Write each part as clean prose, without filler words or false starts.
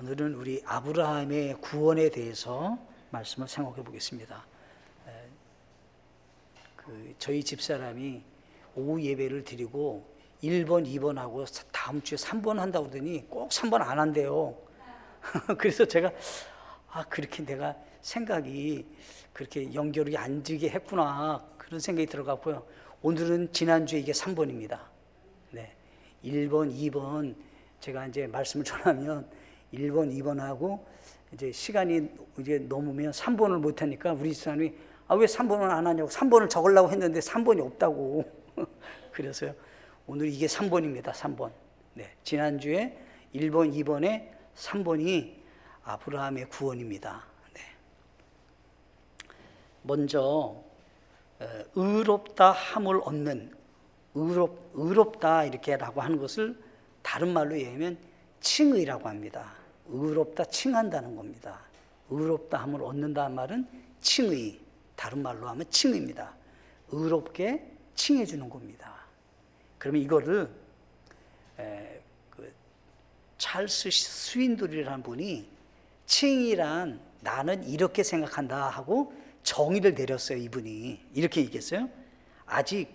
오늘은 우리 아브라함의 구원에 대해서 말씀을 생각해 보겠습니다. 저희 집사람이 오후 예배를 드리고 1번, 2번 하고 다음 주에 3번 한다고 그러더니 꼭 3번 안 한대요. 그래서 제가 그렇게 내가 생각이 그렇게 연결이 안 되게 했구나, 그런 생각이 들어갔고요. 오늘은 지난주에 이게 3번입니다. 네, 1번, 2번 제가 이제 말씀을 전하면 1번, 2번 하고 이제 시간이 이제 넘으면 3번을 못 하니까 우리 집사람이 왜 3번을 안 하냐고, 3번을 적으려고 했는데 3번이 없다고. 그래서요, 오늘 이게 3번입니다. 3번. 네, 지난주에 1번, 2번에 3번이 아브라함의 구원입니다. 네. 먼저 의롭다 함을 얻는, 의롭다 이렇게라고 하는 것을 다른 말로 얘기하면 칭의라고 합니다. 의롭다, 칭한다는 겁니다. 의롭다 함을 얻는다는 말은 칭의, 다른 말로 하면 칭의입니다. 의롭게 칭해 주는 겁니다. 그러면 이거를 찰스 스윈들이라는 분이 칭의란 나는 이렇게 생각한다 하고 정의를 내렸어요. 이분이 이렇게 얘기했어요. 아직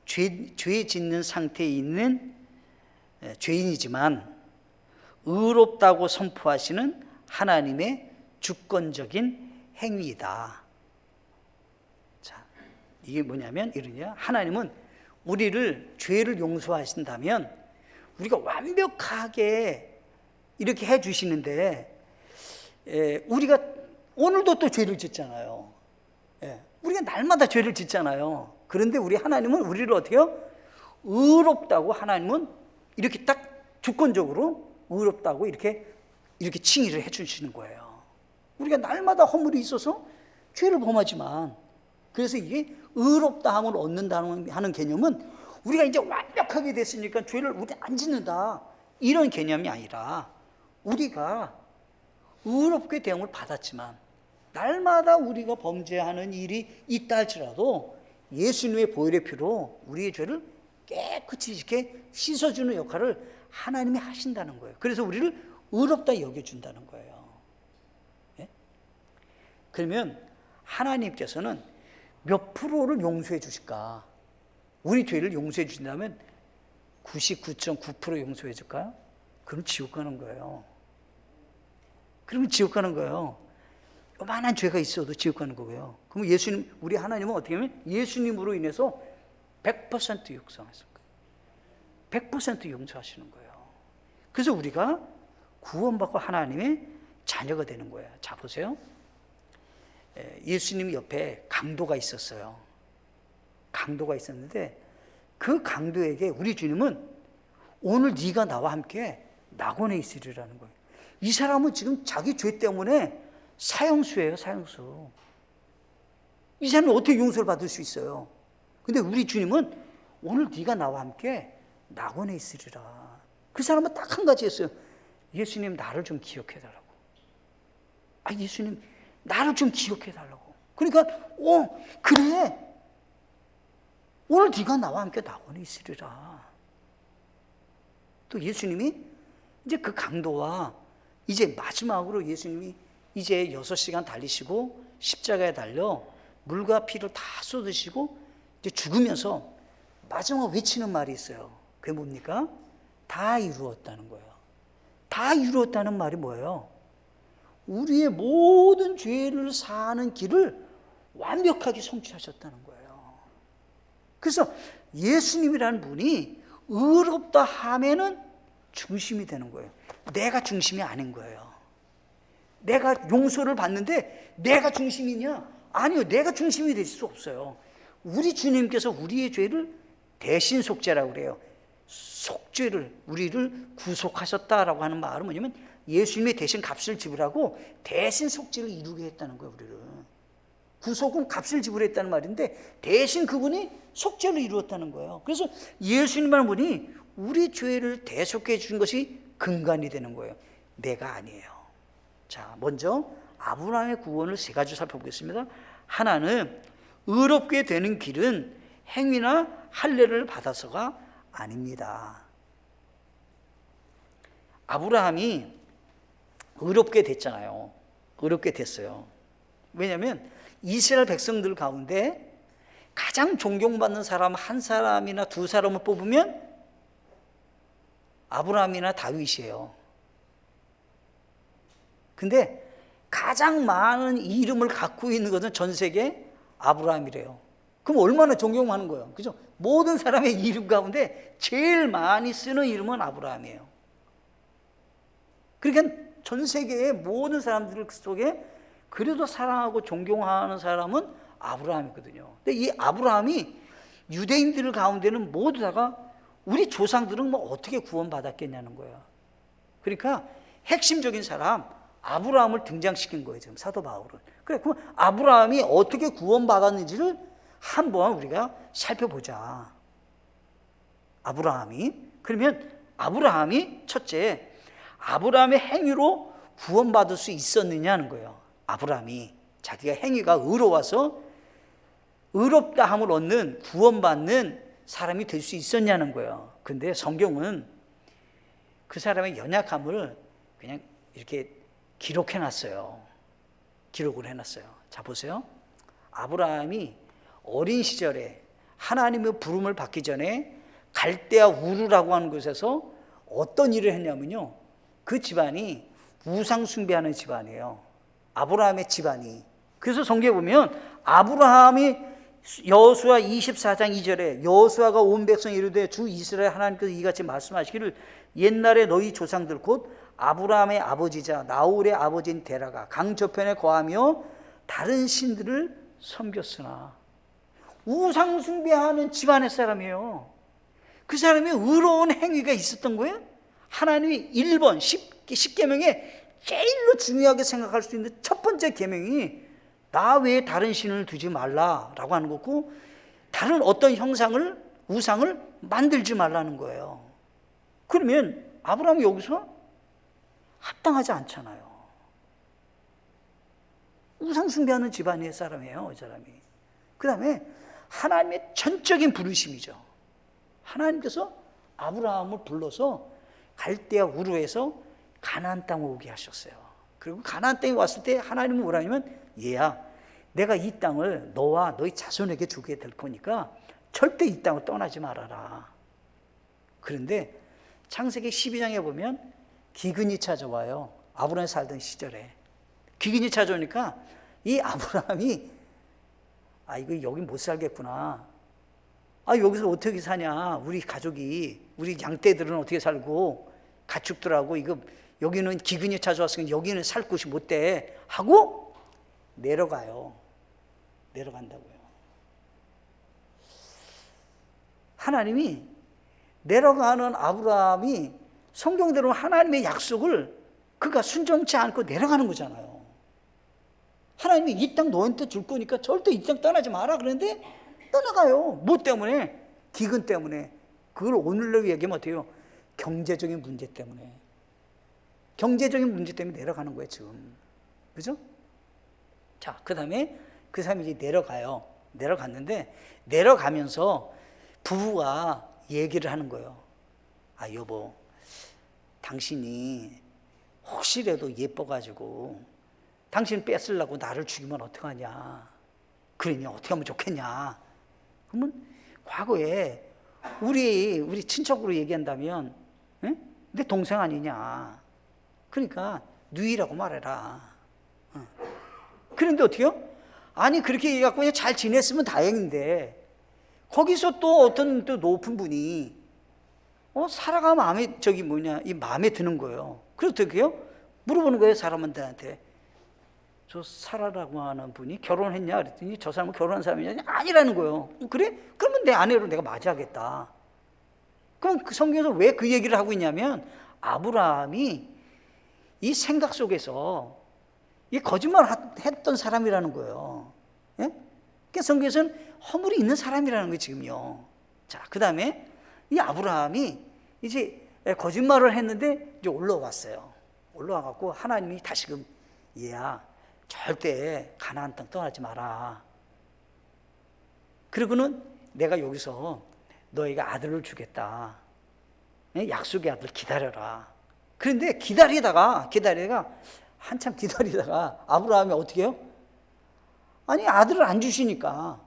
죄 짓는 상태에 있는 죄인이지만 의롭다고 선포하시는 하나님의 주권적인 행위이다. 자, 이게 뭐냐면 이러냐, 하나님은 우리를 죄를 용서하신다면 우리가 완벽하게 이렇게 해 주시는데, 우리가 오늘도 또 죄를 짓잖아요. 우리가 날마다 죄를 짓잖아요. 그런데 우리 하나님은 우리를 어떻게 해요? 의롭다고, 하나님은 이렇게 딱 주권적으로 의롭다고 이렇게 칭의를 해 주시는 거예요. 우리가 날마다 허물이 있어서 죄를 범하지만, 그래서 이게 의롭다 함을 얻는다는 하는 개념은 우리가 이제 완벽하게 됐으니까 죄를 우리 안 짓는다, 이런 개념이 아니라 우리가 의롭게 대응을 받았지만 날마다 우리가 범죄하는 일이 있다 할지라도 예수님의 보혈의 피로 우리의 죄를 깨끗이 이렇게 씻어주는 역할을 하나님이 하신다는 거예요. 그래서 우리를 의롭다 여겨준다는 거예요. 예? 그러면 하나님께서는 몇 프로를 용서해 주실까? 우리 죄를 용서해 주신다면 99.9% 용서해 줄까요? 그럼 지옥 가는 거예요. 그러면 지옥 가는 거예요. 요만한 죄가 있어도 지옥 가는 거고요. 그럼 예수님, 우리 하나님은 어떻게 하면 예수님으로 인해서 100% 용서하실 거예요. 100% 용서하시는 거예요. 그래서 우리가 구원받고 하나님의 자녀가 되는 거예요. 자, 보세요. 예수님 옆에 강도가 있었어요. 강도가 있었는데 그 강도에게 우리 주님은 오늘 네가 나와 함께 낙원에 있으리라는 거예요. 이 사람은 지금 자기 죄 때문에 사형수예요, 사형수. 이 사람은 어떻게 용서를 받을 수 있어요? 근데 우리 주님은 오늘 네가 나와 함께 낙원에 있으리라. 그 사람은 딱 한 가지 했어요. 예수님, 나를 좀 기억해 달라고. 예수님, 나를 좀 기억해 달라고. 그러니까 그래, 오늘 네가 나와 함께 낙원에 있으리라. 또 예수님이 이제 그 강도와 이제 마지막으로 예수님이 이제 6시간 달리시고 십자가에 달려 물과 피를 다 쏟으시고 이제 죽으면서 마지막 외치는 말이 있어요. 그게 뭡니까? 다 이루었다는 거예요. 다 이루었다는 말이 뭐예요? 우리의 모든 죄를 사하는 길을 완벽하게 성취하셨다는 거예요. 그래서 예수님이라는 분이 의롭다 하면은 중심이 되는 거예요. 내가 중심이 아닌 거예요. 내가 용서를 받는데 내가 중심이냐? 아니요, 내가 중심이 될 수 없어요. 우리 주님께서 우리의 죄를 대신 속죄라고 그래요. 속죄를, 우리를 구속하셨다라고 하는 말은 뭐냐면 예수님이 대신 값을 지불하고 대신 속죄를 이루게 했다는 거예요. 우리를 구속은 값을 지불했다는 말인데 대신 그분이 속죄를 이루었다는 거예요. 그래서 예수님이라는 분이 우리 죄를 대속해 주신 것이 근간이 되는 거예요. 내가 아니에요. 자, 먼저 아브라함의 구원을 세 가지 살펴보겠습니다. 하나는 의롭게 되는 길은 행위나 할례를 받아서가 아닙니다. 아브라함이 의롭게 됐잖아요. 의롭게 됐어요. 왜냐하면 이스라엘 백성들 가운데 가장 존경받는 사람 한 사람이나 두 사람을 뽑으면 아브라함이나 다윗이에요. 근데 가장 많은 이름을 갖고 있는 것은 전 세계 아브라함이래요. 그럼 얼마나 존경하는 거예요. 그죠? 모든 사람의 이름 가운데 제일 많이 쓰는 이름은 아브라함이에요. 그러니까 전 세계의 모든 사람들 속에 그래도 사랑하고 존경하는 사람은 아브라함이거든요. 근데 이 아브라함이 유대인들 가운데는 모두 다가 우리 조상들은 뭐 어떻게 구원받았겠냐는 거예요. 그러니까 핵심적인 사람 아브라함을 등장시킨 거예요. 지금 사도 바울은. 그래, 그럼 아브라함이 어떻게 구원받았는지를 한번 우리가 살펴보자. 아브라함이 그러면 아브라함이 첫째 아브라함의 행위로 구원받을 수 있었느냐는 거예요. 아브라함이 자기가 행위가 의로워서 의롭다 함을 얻는 구원받는 사람이 될 수 있었냐는 거예요. 근데 성경은 그 사람의 연약함을 그냥 이렇게 기록해 놨어요. 기록을 해놨어요. 자 보세요. 아브라함이 어린 시절에 하나님의 부름을 받기 전에 갈대아 우르라고 하는 곳에서 어떤 일을 했냐면요. 그 집안이 우상 숭배하는 집안이에요. 아브라함의 집안이. 그래서 성경에 보면 아브라함이 여호수아 24장 2절에 여호수아가 온 백성에 이르되 주 이스라엘 하나님께서 이같이 말씀하시기를 옛날에 너희 조상들 곧 아브라함의 아버지자 나홀의 아버지인 데라가 강 저편에 거하며 다른 신들을 섬겼으나 우상 숭배하는 집안의 사람이에요. 그 사람이 의로운 행위가 있었던 거예요. 하나님이 1번 10계명에 제일로 중요하게 생각할 수 있는 첫 번째 계명이 나 외에 다른 신을 두지 말라라고 하는 거고 다른 어떤 형상을 우상을 만들지 말라는 거예요. 그러면 아브라함이 여기서 합당하지 않잖아요. 우상 숭배하는 집안의 사람이에요, 이 사람이. 그 다음에 하나님의 전적인 부르심이죠. 하나님께서 아브라함을 불러서 갈대아 우르에서 가나안 땅에 오게 하셨어요. 그리고 가나안 땅에 왔을 때 하나님은 뭐라 하냐면 얘야 내가 이 땅을 너와 너희 자손에게 주게 될 거니까 절대 이 땅을 떠나지 말아라. 그런데 창세기 12장에 보면 기근이 찾아와요. 아브라함이 살던 시절에 기근이 찾아오니까 이 아브라함이 이거 여기 못 살겠구나. 여기서 어떻게 사냐. 우리 가족이 우리 양떼들은 어떻게 살고 가축들하고 이거 여기는 기근이 찾아왔으니까 여기는 살 곳이 못 돼 하고 내려가요. 내려간다고요. 하나님이 내려가는 아브라함이 성경대로 하나님의 약속을 그가 순종치 않고 내려가는 거잖아요. 하나님이 이 땅 너한테 줄 거니까 절대 이 땅 떠나지 마라 그러는데 떠나가요. 뭐 때문에? 기근 때문에. 그걸 오늘로 얘기하면 어때요? 경제적인 문제 때문에. 경제적인 문제 때문에 내려가는 거예요 지금. 그죠? 자, 그 다음에 그 사람이 이제 내려가요. 내려갔는데 내려가면서 부부가 얘기를 하는 거예요. 여보, 당신이 혹시라도 예뻐가지고 당신 뺏으려고 나를 죽이면 어떡하냐. 그러니 어떻게 하면 좋겠냐. 그러면 과거에 우리 친척으로 얘기한다면 내 동생 아니냐. 그러니까 누이라고 말해라. 그런데 어떻게요? 아니 그렇게 얘기해갖고 그냥 잘 지냈으면 다행인데 거기서 또 어떤 또 높은 분이 사라가 마음에 이 마음에 드는 거예요. 그래서 어떻게 해요? 물어보는 거예요 사람한테. 저 사라라고 하는 분이 결혼했냐 그랬더니 저 사람은 결혼한 사람이냐 아니라는 거예요. 그래? 그러면 내 아내로 내가 맞이하겠다. 그럼 그 성경에서 왜 그 얘기를 하고 있냐면 아브라함이 이 생각 속에서 이 거짓말 했던 사람이라는 거예요. 예? 그러니까 성경에서는 허물이 있는 사람이라는 거예요 지금요. 자, 그 다음에 이 아브라함이 이제 거짓말을 했는데 이제 올라왔어요. 올라와갖고 하나님이 다시금 얘야 절대 가나안 땅 떠나지 마라. 그리고는 내가 여기서 너희가 아들을 주겠다. 약속의 아들 기다려라. 그런데 기다리다가 한참 기다리다가 아브라함이 어떻게 해요? 아니 아들을 안 주시니까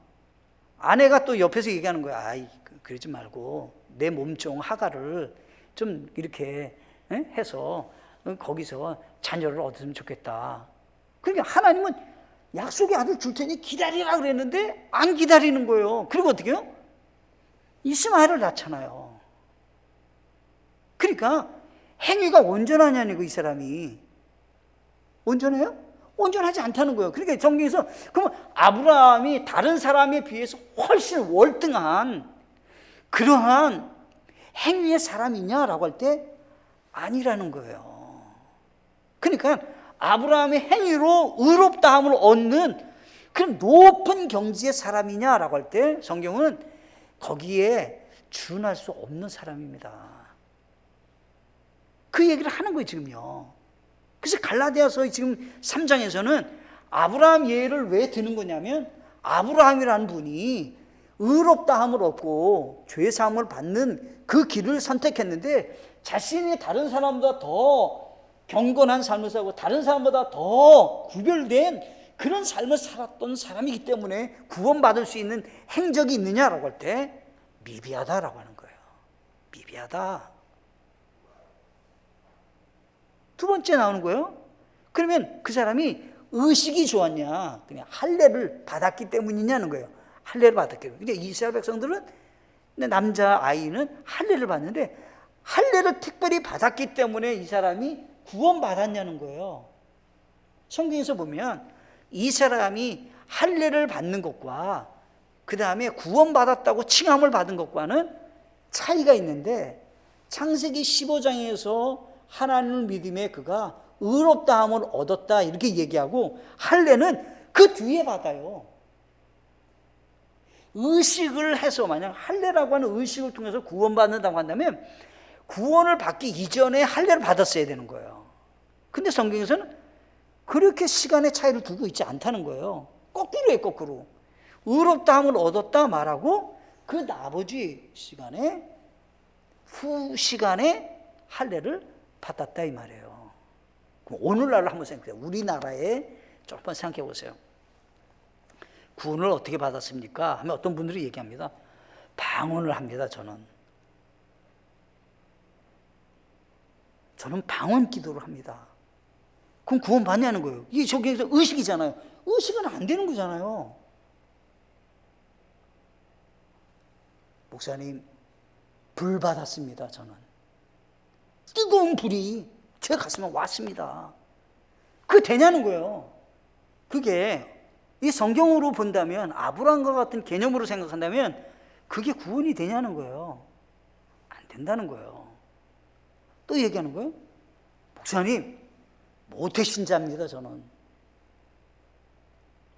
아내가 또 옆에서 얘기하는 거야. 아이 그러지 말고 내 몸종 하가를 좀 이렇게 해서 거기서 자녀를 얻으면 좋겠다. 그러니까 하나님은 약속의 아들 줄 테니 기다리라 그랬는데 안 기다리는 거예요. 그리고 어떻게 해요? 이스마엘을 낳잖아요. 그러니까 행위가 온전하냐는 이 사람이. 온전해요? 온전하지 않다는 거예요. 그러니까 성경에서 그러면 아브라함이 다른 사람에 비해서 훨씬 월등한 그러한 행위의 사람이냐라고 할 때 아니라는 거예요. 그러니까 아브라함의 행위로 의롭다함을 얻는 그런 높은 경지의 사람이냐라고 할 때 성경은 거기에 준할 수 없는 사람입니다. 그 얘기를 하는 거예요 지금요. 그래서 갈라디아서 지금 3장에서는 아브라함 예를 왜 드는 거냐면 아브라함이라는 분이 의롭다함을 얻고 죄사함을 받는 그 길을 선택했는데 자신이 다른 사람보다 더 경건한 삶을 살고 다른 사람보다 더 구별된 그런 삶을 살았던 사람이기 때문에 구원받을 수 있는 행적이 있느냐라고 할 때 미비하다라고 하는 거예요. 미비하다. 두 번째 나오는 거예요. 그러면 그 사람이 의식이 좋았냐? 그냥 할례를 받았기 때문이냐는 거예요. 할례를 받았기 때문에. 그러니까 이스라엘 백성들은 남자 아이는 할례를 받는데 할례를 특별히 받았기 때문에 이 사람이 구원받았냐는 거예요. 성경에서 보면 이 사람이 할례를 받는 것과 그 다음에 구원받았다고 칭함을 받은 것과는 차이가 있는데 창세기 15장에서 하나님을 믿음에 그가 의롭다함을 얻었다 이렇게 얘기하고 할례는 그 뒤에 받아요. 의식을 해서 만약 할례라고 하는 의식을 통해서 구원받는다고 한다면 구원을 받기 이전에 할례를 받았어야 되는 거예요. 근데 성경에서는 그렇게 시간의 차이를 두고 있지 않다는 거예요. 거꾸로예요, 거꾸로. 의롭다함을 얻었다 말하고 그 나머지 시간에 후 시간에 할례를 받았다 이 말이에요. 그럼 오늘날을 한번 생각해 보세요. 우리나라에 조금 생각해 보세요. 구원을 어떻게 받았습니까? 하면 어떤 분들이 얘기합니다. 방언을 합니다. 저는 방언 기도를 합니다. 그럼 구원 받냐는 거예요. 이게 저기에서 의식이잖아요. 의식은 안 되는 거잖아요. 목사님, 불 받았습니다. 저는 뜨거운 불이 제 가슴에 왔습니다. 그게 되냐는 거예요. 그게 이 성경으로 본다면 아브라함과 같은 개념으로 생각한다면 그게 구원이 되냐는 거예요. 안 된다는 거예요. 또 얘기하는 거예요. 목사님, 모태신자입니다. 저는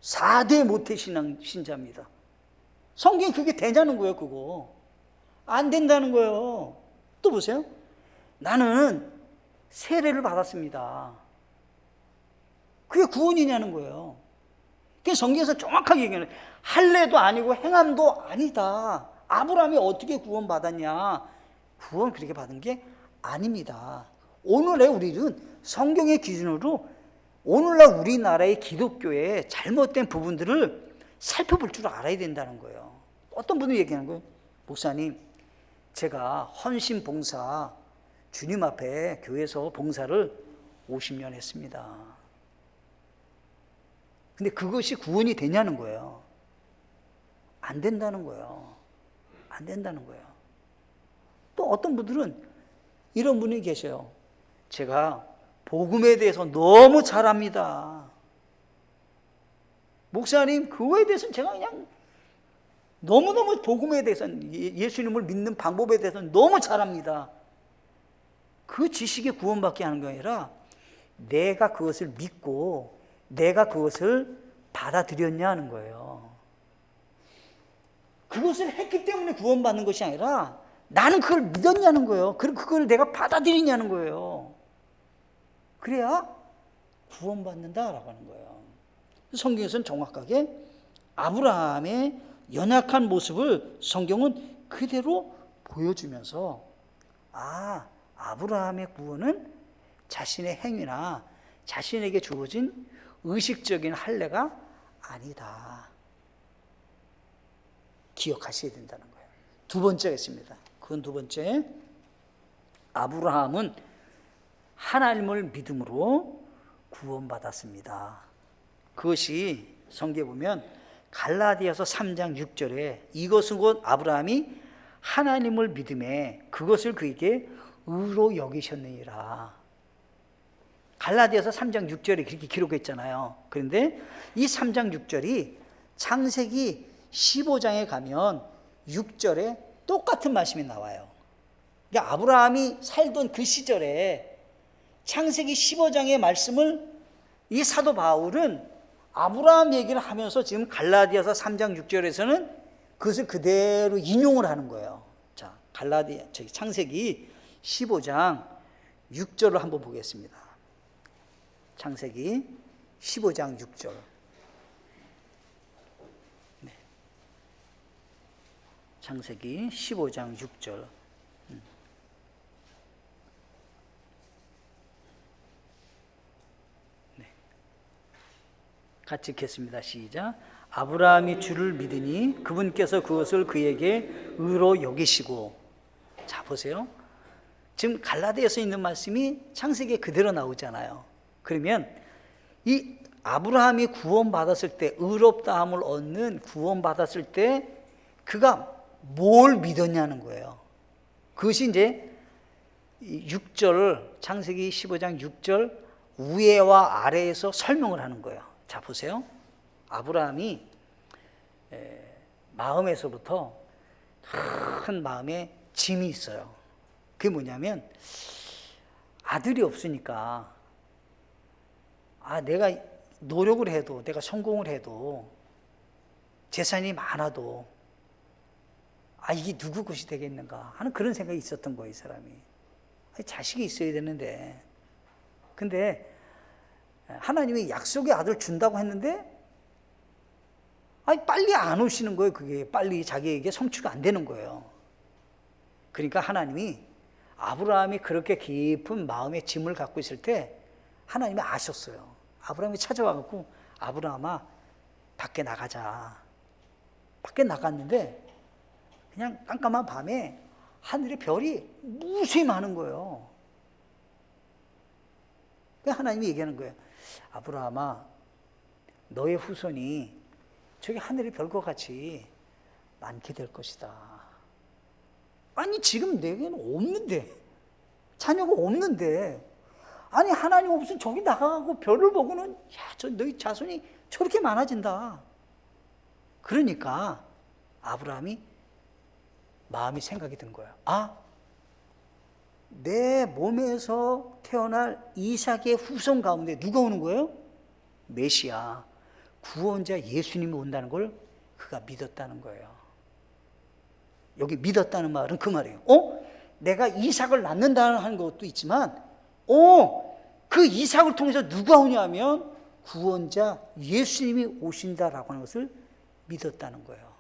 4대 모태신자입니다. 성경이 그게 되냐는 거예요. 그거 안 된다는 거예요. 또 보세요. 나는 세례를 받았습니다. 그게 구원이냐는 거예요. 그게 성경에서 정확하게 얘기하는 거예요. 할례도 아니고 행함도 아니다. 아브라함이 어떻게 구원받았냐? 구원 그렇게 받은 게 아닙니다. 오늘의 우리는 성경의 기준으로 오늘날 우리나라의 기독교의 잘못된 부분들을 살펴볼 줄 알아야 된다는 거예요. 어떤 분이 얘기하는 거예요. 목사님, 제가 헌신 봉사 주님 앞에 교회에서 봉사를 50년 했습니다. 근데 그것이 구원이 되냐는 거예요. 안 된다는 거예요. 안 된다는 거예요. 또 어떤 분들은 이런 분이 계셔요. 제가 복음에 대해서 너무 잘합니다. 목사님, 그거에 대해서는 제가 그냥 너무너무 복음에 대해서는 예수님을 믿는 방법에 대해서는 너무 잘합니다. 그 지식에 구원받게 하는 게 아니라 내가 그것을 믿고 내가 그것을 받아들였냐 하는 거예요. 그것을 했기 때문에 구원받는 것이 아니라 나는 그걸 믿었냐는 거예요. 그리고 그걸 내가 받아들이냐는 거예요. 그래야 구원받는다라고 하는 거예요. 성경에서는 정확하게 아브라함의 연약한 모습을 성경은 그대로 보여주면서 아브라함의 구원은 자신의 행위나 자신에게 주어진 의식적인 할례가 아니다. 기억하셔야 된다는 거예요. 두 번째가 있습니다. 그건 두 번째, 아브라함은 하나님을 믿음으로 구원받았습니다. 그것이 성경에 보면 갈라디아서 3장 6절에 이것은 곧 아브라함이 하나님을 믿음에 그것을 그에게 의로 여기셨느니라. 갈라디아서 3장 6절에 그렇게 기록했잖아요. 그런데 이 3장 6절이 창세기 15장에 가면 6절에 똑같은 말씀이 나와요. 그러니까 아브라함이 살던 그 시절에 창세기 15장의 말씀을 이 사도 바울은 아브라함 얘기를 하면서 지금 갈라디아서 3장 6절에서는 그것을 그대로 인용을 하는 거예요. 자, 창세기 15장 6절을 한번 보겠습니다. 창세기 15장 6절. 네. 창세기 15장 6절. 같이 읽겠습니다. 시작. 아브라함이 주를 믿으니 그분께서 그것을 그에게 의로 여기시고. 자, 보세요. 지금 갈라디아서 있는 말씀이 창세기에 그대로 나오잖아요. 그러면 이 아브라함이 구원받았을 때, 의롭다함을 얻는 구원받았을 때 그가 뭘 믿었냐는 거예요. 그것이 이제 6절, 창세기 15장 6절 위에와 아래에서 설명을 하는 거예요. 자, 보세요. 아브라함이 마음에서부터 큰 마음에 짐이 있어요. 그게 뭐냐면 아들이 없으니까 내가 노력을 해도, 내가 성공을 해도, 재산이 많아도 이게 누구 것이 되겠는가 하는 그런 생각이 있었던 거예요. 이 사람이. 자식이 있어야 되는데, 근데 하나님이 약속의 아들 준다고 했는데 빨리 안 오시는 거예요. 그게 빨리 자기에게 성취가 안 되는 거예요. 그러니까 하나님이 아브라함이 그렇게 깊은 마음의 짐을 갖고 있을 때 하나님이 아셨어요. 아브라함이 찾아와갖고 아브라함아 밖에 나가자. 밖에 나갔는데 그냥 깜깜한 밤에 하늘에 별이 무수히 많은 거예요. 그러니까 하나님이 얘기하는 거예요. 아브라함아, 너의 후손이 저기 하늘의 별과 같이 많게 될 것이다. 아니 지금 내게는 없는데, 자녀가 없는데, 아니 하나님 없으면 저기 나가고 별을 보고는 너희 자손이 저렇게 많아진다. 그러니까 아브라함이 마음이 생각이 든 거예요. 내 몸에서 태어날 이삭의 후손 가운데 누가 오는 거예요? 메시아, 구원자 예수님이 온다는 걸 그가 믿었다는 거예요. 여기 믿었다는 말은 그 말이에요. 내가 이삭을 낳는다는 것도 있지만 그 이삭을 통해서 누가 오냐면 구원자 예수님이 오신다라고 하는 것을 믿었다는 거예요.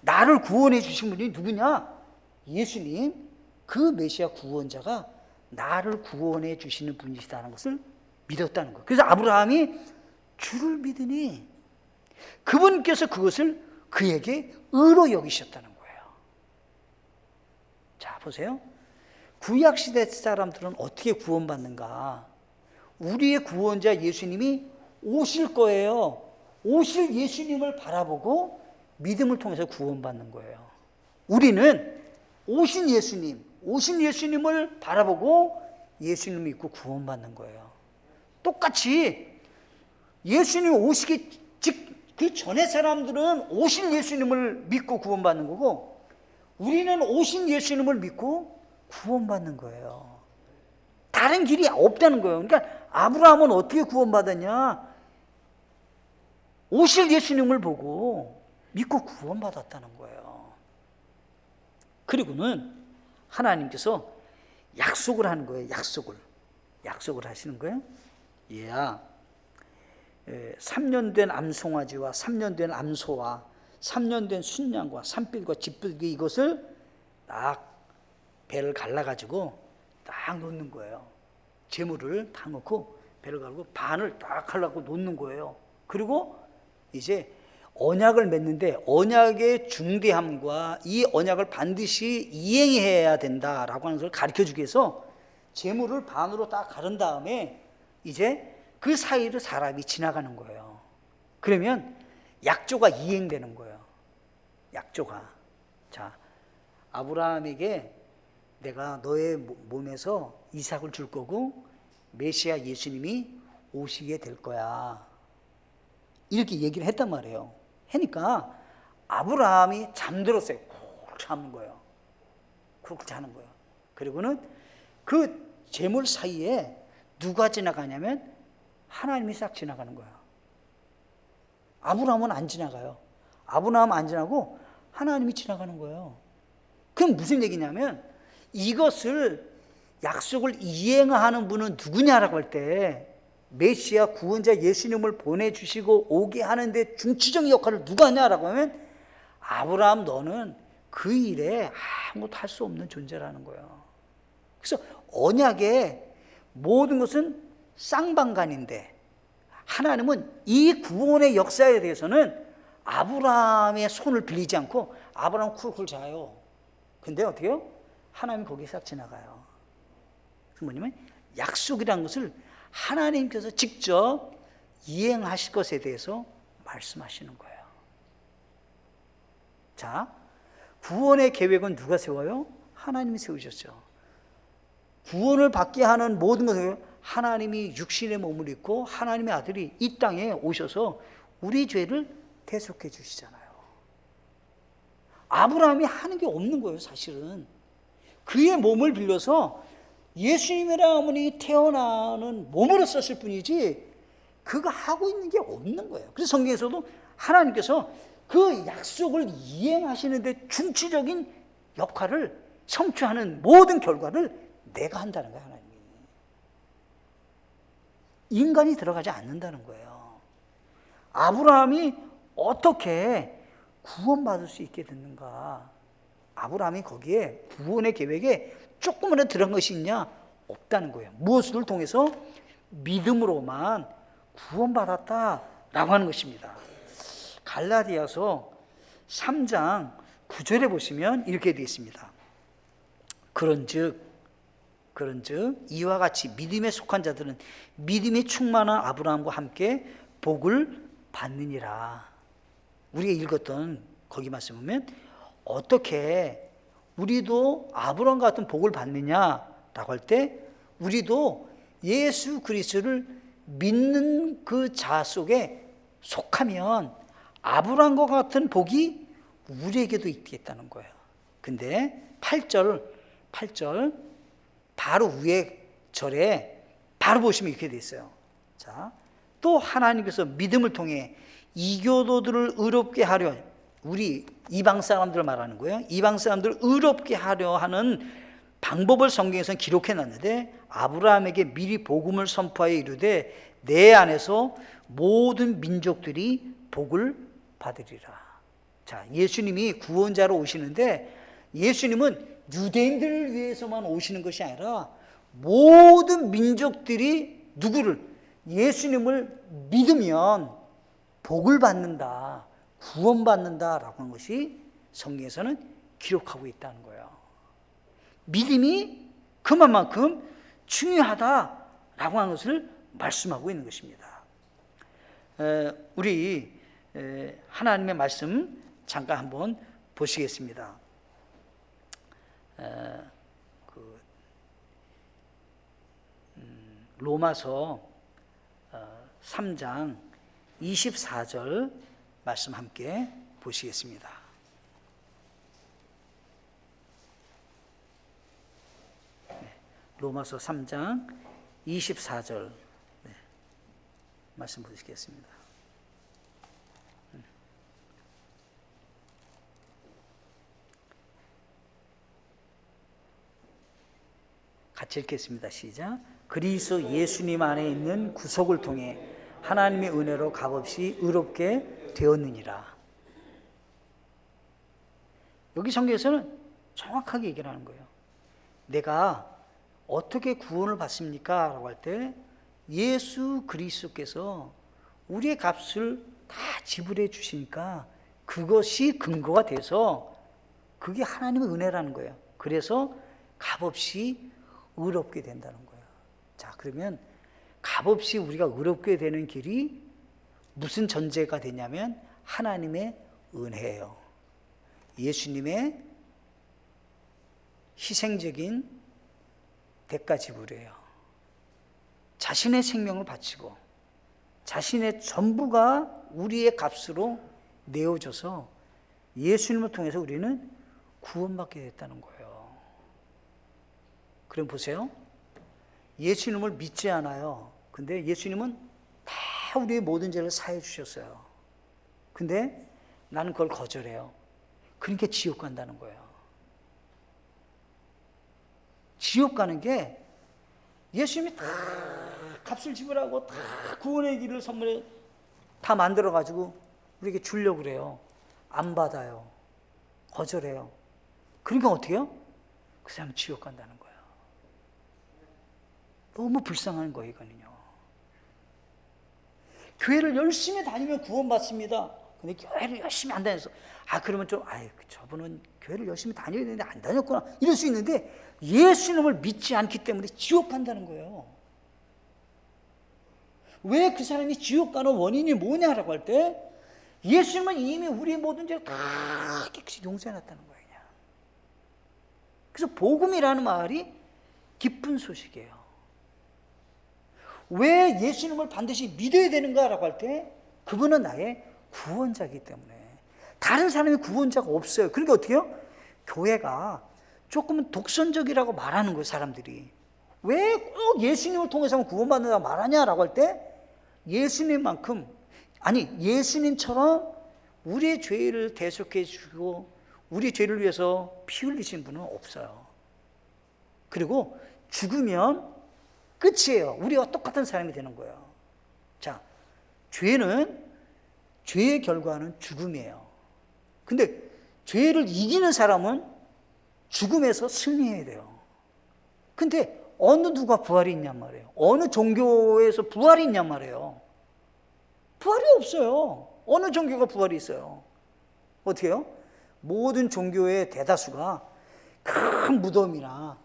나를 구원해 주신 분이 누구냐? 예수님, 그 메시아 구원자가 나를 구원해 주시는 분이시다는 것을 믿었다는 거예요. 그래서 아브라함이 주를 믿으니 그분께서 그것을 그에게 의로 여기셨다는 거예요. 자, 보세요. 구약시대 사람들은 어떻게 구원받는가? 우리의 구원자 예수님이 오실 거예요. 오실 예수님을 바라보고 믿음을 통해서 구원받는 거예요. 우리는 오신 예수님을 바라보고 예수님을 믿고 구원받는 거예요. 똑같이 예수님 오시기 그 전에 사람들은 오신 예수님을 믿고 구원받는 거고, 우리는 오신 예수님을 믿고 구원받는 거예요. 다른 길이 없다는 거예요. 그러니까 아브라함은 어떻게 구원받았냐? 오실 예수님을 보고 믿고 구원받았다는 거예요. 그리고는 하나님께서 약속을 하는 거예요. 약속을 하시는 거예요. 얘야, 3년 된 암송아지와 3년 된 암소와 3년 된 순양과 산불과 짚불기, 이것을 딱 배를 갈라가지고 딱 놓는 거예요. 재물을 다 넣고 배를 갈고 반을 딱 하려고 놓는 거예요. 그리고 이제 언약을 맺는데 언약의 중대함과 이 언약을 반드시 이행해야 된다라고 하는 것을 가르쳐주기 위해서 재물을 반으로 딱 가른 다음에 이제 그 사이를 사람이 지나가는 거예요. 그러면 약조가 이행되는 거예요. 약조가. 자, 아브라함에게 내가 너의 몸에서 이삭을 줄 거고 메시아 예수님이 오시게 될 거야. 이렇게 얘기를 했단 말이에요. 하니까 아브라함이 잠들었어요. 콕 자는 거예요. 콕 자는 거예요. 그리고는 그 재물 사이에 누가 지나가냐면 하나님이 싹 지나가는 거예요. 아브라함은 안 지나가요. 아브라함은 안 지나고 하나님이 지나가는 거예요. 그럼 무슨 얘기냐면 이것을 약속을 이행하는 분은 누구냐라고 할 때 메시아 구원자 예수님을 보내주시고 오게 하는데 중추적인 역할을 누가 하냐라고 하면 아브라함 너는 그 일에 아무것도 할 수 없는 존재라는 거예요. 그래서 언약의 모든 것은 쌍방간인데 하나님은 이 구원의 역사에 대해서는 아브라함의 손을 빌리지 않고 아브라함 쿨쿨 자요. 근데 어떻게 해요? 하나님이 거기에 싹 지나가요. 그래서 뭐냐면 약속이라는 것을 하나님께서 직접 이행하실 것에 대해서 말씀하시는 거예요. 자, 구원의 계획은 누가 세워요? 하나님이 세우셨죠. 구원을 받게 하는 모든 것을 하나님이 육신의 몸을 입고 하나님의 아들이 이 땅에 오셔서 우리 죄를 대속해 주시잖아요. 아브라함이 하는 게 없는 거예요, 사실은. 그의 몸을 빌려서 예수님이라는 분이 태어나는 몸으로 썼을 뿐이지 그가 하고 있는 게 없는 거예요. 그래서 성경에서도 하나님께서 그 약속을 이행하시는데 중추적인 역할을 성취하는 모든 결과를 내가 한다는 거예요, 하나님이. 인간이 들어가지 않는다는 거예요. 아브라함이 어떻게 구원받을 수 있게 됐는가? 아브라함이 거기에 구원의 계획에 조금이라도 들어간 것이 있냐? 없다는 거예요. 무엇을 통해서? 믿음으로만 구원받았다라고 하는 것입니다. 갈라디아서 3장 9절에 보시면 이렇게 되어 있습니다. 그런즉 이와 같이 믿음에 속한 자들은 믿음이 충만한 아브라함과 함께 복을 받느니라. 우리가 읽었던 거기 말씀 보면 어떻게 우리도 아브라함 같은 복을 받느냐라고 할 때 우리도 예수 그리스도를 믿는 그 자 속에 속하면 아브라함과 같은 복이 우리에게도 있겠다는 거예요. 근데 8절 바로 위에 절에 바로 보시면 이렇게 돼 있어요. 자, 또 하나님께서 믿음을 통해 이교도들을 의롭게 하려, 우리 이방 사람들을 말하는 거예요. 이방 사람들을 의롭게 하려 하는 방법을 성경에서는 기록해 놨는데 아브라함에게 미리 복음을 선포하여 이르되 내 안에서 모든 민족들이 복을 받으리라. 자, 예수님이 구원자로 오시는데 예수님은 유대인들을 위해서만 오시는 것이 아니라 모든 민족들이 누구를? 예수님을 믿으면 복을 받는다, 구원받는다라고 하는 것이 성경에서는 기록하고 있다는 거예요. 믿음이 그만큼 중요하다라고 하는 것을 말씀하고 있는 것입니다. 우리 하나님의 말씀 잠깐 한번 보시겠습니다. 로마서 3장 24절 말씀 함께 보시겠습니다. 로마서 3장 24절 말씀 보시겠습니다. 같이 읽겠습니다. 시작. 그리스도 예수님 안에 있는 구속을 통해 하나님의 은혜로 값없이 의롭게 되었느니라. 여기 성경에서는 정확하게 얘기를 하는 거예요. 내가 어떻게 구원을 받습니까? 라고 할 때 예수 그리스도께서 우리의 값을 다 지불해 주시니까 그것이 근거가 돼서 그게 하나님의 은혜라는 거예요. 그래서 값없이 의롭게 된다는 거예요. 자, 그러면 값없이 우리가 의롭게 되는 길이 무슨 전제가 되냐면 하나님의 은혜예요. 예수님의 희생적인 대가 지불이에요. 자신의 생명을 바치고 자신의 전부가 우리의 값으로 내어져서 예수님을 통해서 우리는 구원받게 됐다는 거예요. 그럼 보세요. 예수님을 믿지 않아요. 근데 예수님은 다 우리의 모든 죄를 사해 주셨어요. 근데 나는 그걸 거절해요. 그러니까 지옥 간다는 거예요. 지옥 가는 게 예수님이 다 값을 지불하고 다 구원의 길을 선물에 다 만들어가지고 우리에게 주려고 그래요. 안 받아요. 거절해요. 그러니까 어떻게 해요? 그 사람은 지옥 간다는 거예요. 너무 불쌍한 거예요, 이거는요. 교회를 열심히 다니면 구원받습니다. 근데 교회를 열심히 안 다녀서 그러면 좀 저분은 교회를 열심히 다녀야 되는데 안 다녔구나 이럴 수 있는데 예수님을 믿지 않기 때문에 지옥 간다는 거예요. 왜 그 사람이 지옥 가는 원인이 뭐냐라고 할 때 예수님은 이미 우리의 모든 죄를 다 깨끗이 용서해놨다는 거예요. 그냥. 그래서 복음이라는 말이 기쁜 소식이에요. 왜 예수님을 반드시 믿어야 되는가라고 할 때 그분은 나의 구원자이기 때문에 다른 사람이 구원자가 없어요. 그러니까 어떻게 해요? 교회가 조금은 독선적이라고 말하는 거예요. 사람들이 왜 꼭 예수님을 통해서만 구원받는다고 말하냐라고 할 때 예수님만큼 예수님처럼 우리의 죄를 대속해 주시고 우리 죄를 위해서 피 흘리신 분은 없어요. 그리고 죽으면 끝이에요. 우리와 똑같은 사람이 되는 거예요. 자, 죄의 결과는 죽음이에요. 근데 죄를 이기는 사람은 죽음에서 승리해야 돼요. 근데 어느 누가 부활이 있냔 말이에요. 어느 종교에서 부활이 있냔 말이에요. 부활이 없어요. 어느 종교가 부활이 있어요? 어떻게 해요? 모든 종교의 대다수가 큰 무덤이나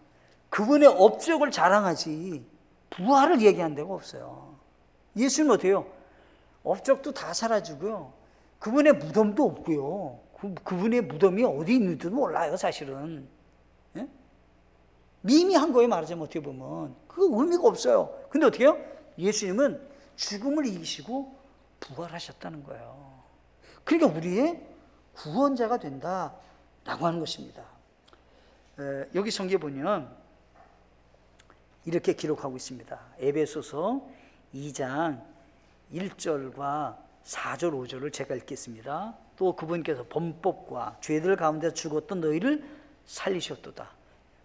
그분의 업적을 자랑하지 부활을 얘기한 데가 없어요. 예수님은 어떻게 해요? 업적도 다 사라지고요. 그분의 무덤도 없고요. 그분의 무덤이 어디 있는지도 몰라요, 사실은. 예? 미미한 거예요, 말하자면 어떻게 보면. 그 의미가 없어요. 근데 어떻게 해요? 예수님은 죽음을 이기시고 부활하셨다는 거예요. 그러니까 우리의 구원자가 된다라고 하는 것입니다. 여기 성경에 보면 이렇게 기록하고 있습니다. 에베소서 2장 1절과 4절 5절을 제가 읽겠습니다. 또 그분께서 범법과 죄들 가운데 죽었던 너희를 살리셨도다.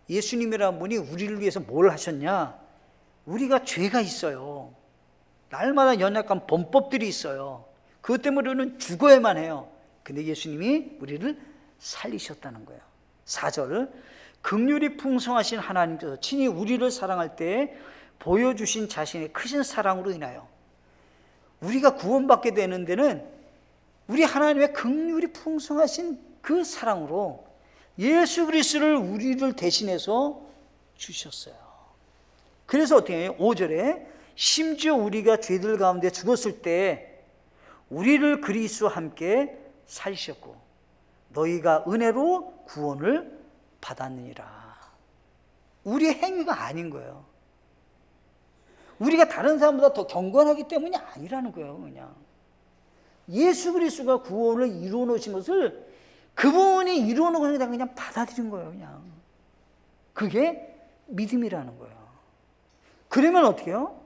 예수님이라는 분이 우리를 위해서 뭘 하셨냐? 우리가 죄가 있어요. 날마다 연약한 범법들이 있어요. 그것 때문에 우리는 죽어야만 해요. 근데 예수님이 우리를 살리셨다는 거예요. 4절 긍휼이 풍성하신 하나님께서 친히 우리를 사랑할 때 보여주신 자신의 크신 사랑으로 인하여 우리가 구원받게 되는 데는 우리 하나님의 긍휼이 풍성하신 그 사랑으로 예수 그리스도를 우리를 대신해서 주셨어요. 그래서 어떻게 해요? 5절에 심지어 우리가 죄들 가운데 죽었을 때 우리를 그리스도와 함께 살리셨고 너희가 은혜로 구원을 받았느니라. 우리의 행위가 아닌 거예요. 우리가 다른 사람보다 더 경건하기 때문이 아니라는 거예요. 그냥 예수 그리스도가 구원을 이루어 놓으신 것을 그분이 이루어 놓은 걸 그냥 받아들인 거예요. 그냥 그게 믿음이라는 거예요. 그러면 어떻게 해요?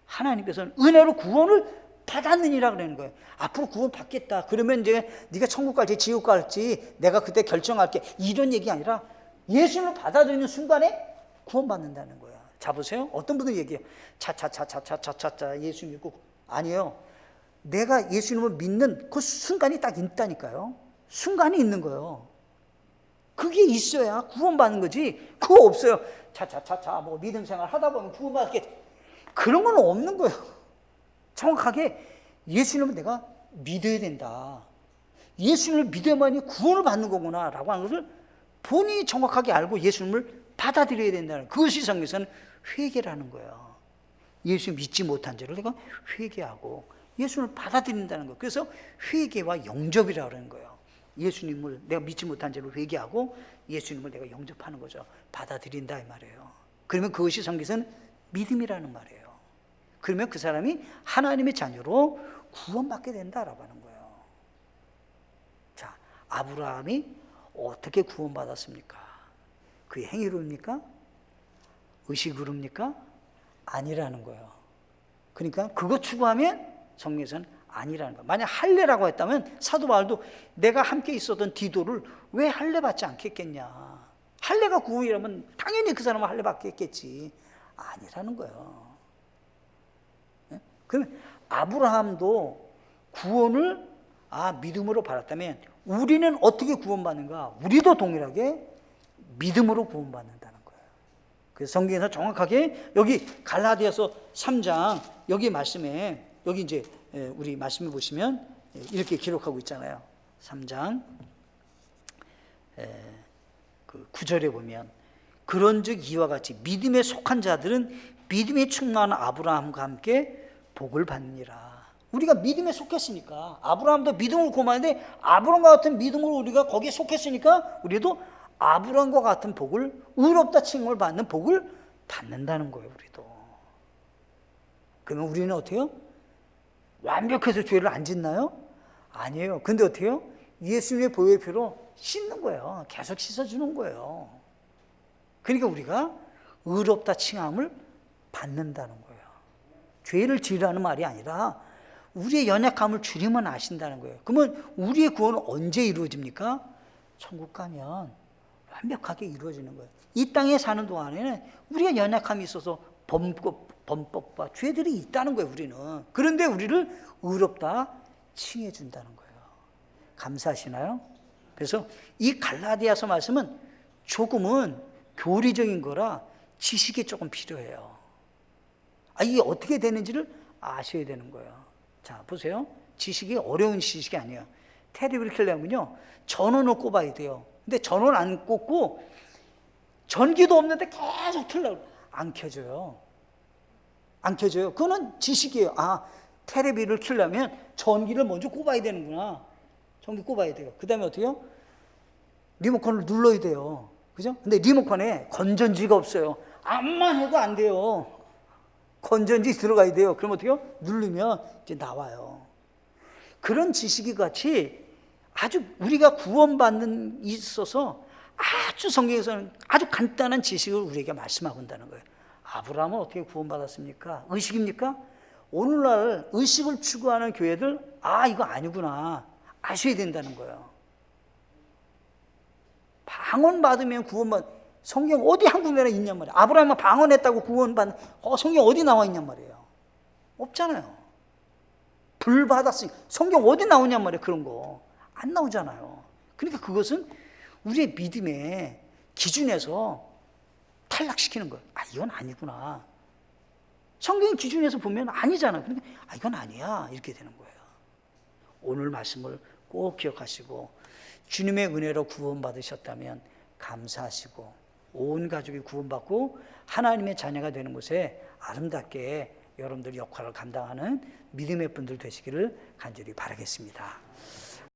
하나님께서는 은혜로 구원을 받았느니라 그러는 거예요. 앞으로 구원 받겠다. 그러면 이제 네가 천국 갈지 지옥 갈지 내가 그때 결정할게. 이런 얘기 아니라 예수님을 받아들이는 순간에 구원 받는다는 거예요. 자 보세요. 어떤 분들 얘기해요. 차차차차차차차 예수 믿고 아니에요. 내가 예수님을 믿는 그 순간이 딱 있다니까요. 순간이 있는 거예요. 그게 있어야 구원 받는 거지. 그거 없어요. 차차차차 뭐 믿음 생활 하다 보면 구원받겠지. 그런 건 없는 거예요. 정확하게 예수님을 내가 믿어야 된다. 예수님을 믿어야만이 구원을 받는 거구나 라고 하는 것을 본인이 정확하게 알고 예수님을 받아들여야 된다는, 그것이 성경에서는 회개라는 거예요. 예수 믿지 못한 죄를 내가 회개하고 예수님을 받아들인다는 거예요. 그래서 회개와 영접이라고 하는 거예요. 예수님을 내가 믿지 못한 죄를 회개하고 예수님을 내가 영접하는 거죠. 받아들인다 이 말이에요. 그러면 그것이 성경에서는 믿음이라는 말이에요. 그러면 그 사람이 하나님의 자녀로 구원받게 된다라고 하는 거예요. 자, 아브라함이 어떻게 구원받았습니까? 그의 행위로입니까? 의식으로입니까? 아니라는 거예요. 그러니까 그거 추구하면 성경에서는 아니라는 거예요. 만약 할례라고 했다면 사도 바울도 내가 함께 있었던 디도를 왜 할례 받지 않겠겠냐. 할례가 구원이라면 당연히 그 사람은 할례 받겠겠지. 아니라는 거예요. 네? 그럼 아브라함도 구원을 믿음으로 받았다면 우리는 어떻게 구원받는가? 우리도 동일하게 믿음으로 구원받는다는 거예요. 그래서 성경에서 정확하게 여기 갈라디아서 3장 여기 말씀에 여기 이제 우리 말씀을 보시면 이렇게 기록하고 있잖아요. 3장 그 9절에 보면 그런즉 이와 같이 믿음에 속한 자들은 믿음에 충만한 아브라함과 함께 복을 받느니라. 우리가 믿음에 속했으니까 아브라함도 믿음으로 구원받는데 아브라함과 같은 믿음으로 우리가 거기에 속했으니까 우리도 아브라함과 같은 복을 의롭다 칭을 받는 복을 받는다는 거예요. 우리도. 그러면 우리는 어떻게 해요? 완벽해서 죄를 안 짓나요? 아니에요. 근데 어떻게 해요? 예수님의 보혈의 피로 씻는 거예요. 계속 씻어주는 거예요. 그러니까 우리가 의롭다 칭함을 받는다는 거예요. 죄를 지으라는 말이 아니라 우리의 연약함을 주님은 아신다는 거예요. 그러면 우리의 구원은 언제 이루어집니까? 천국 가면 완벽하게 이루어지는 거예요. 이 땅에 사는 동안에는 우리가 연약함이 있어서 범법과 죄들이 있다는 거예요. 우리는. 그런데 우리를 의롭다 칭해 준다는 거예요. 감사하시나요? 그래서 이 갈라디아서 말씀은 조금은 교리적인 거라 지식이 조금 필요해요. 이게 어떻게 되는지를 아셔야 되는 거예요. 자, 보세요. 지식이 어려운 지식이 아니에요. 테레비를 켜려면요, 전원을 꼽아야 돼요. 근데 전원 안 꼽고 전기도 없는데 계속 틀려고 안 켜져요. 안 켜져요. 그거는 지식이에요. 테레비를 켜려면 전기를 먼저 꼽아야 되는구나. 전기 꼽아야 돼요. 그 다음에 어떻게 해요? 리모컨을 눌러야 돼요. 그죠? 근데 리모컨에 건전지가 없어요. 암만 해도 안 돼요. 건전지 들어가야 돼요. 그럼 어떻게 해요? 누르면 이제 나와요. 그런 지식이 같이 아주 우리가 구원받는 데 있어서 아주 성경에서는 아주 간단한 지식을 우리에게 말씀하고 있다는 거예요. 아브라함은 어떻게 구원받았습니까? 의식입니까? 오늘날 의식을 추구하는 교회들, 이거 아니구나 아셔야 된다는 거예요. 방언 받으면 성경 어디 한국 나라에 있냔 말이에요. 아브라함은 방언했다고 구원받는 성경 어디 나와 있냔 말이에요. 없잖아요. 불 받았으니 성경 어디 나오냔 말이에요. 그런 거 안 나오잖아요. 그러니까 그것은 우리의 믿음의 기준에서 탈락시키는 거예요. 이건 아니구나. 성경 기준에서 보면 아니잖아. 그러니까 이건 아니야 이렇게 되는 거예요. 오늘 말씀을 꼭 기억하시고 주님의 은혜로 구원받으셨다면 감사하시고 온 가족이 구원받고 하나님의 자녀가 되는 곳에 아름답게 여러분들 역할을 감당하는 믿음의 분들 되시기를 간절히 바라겠습니다.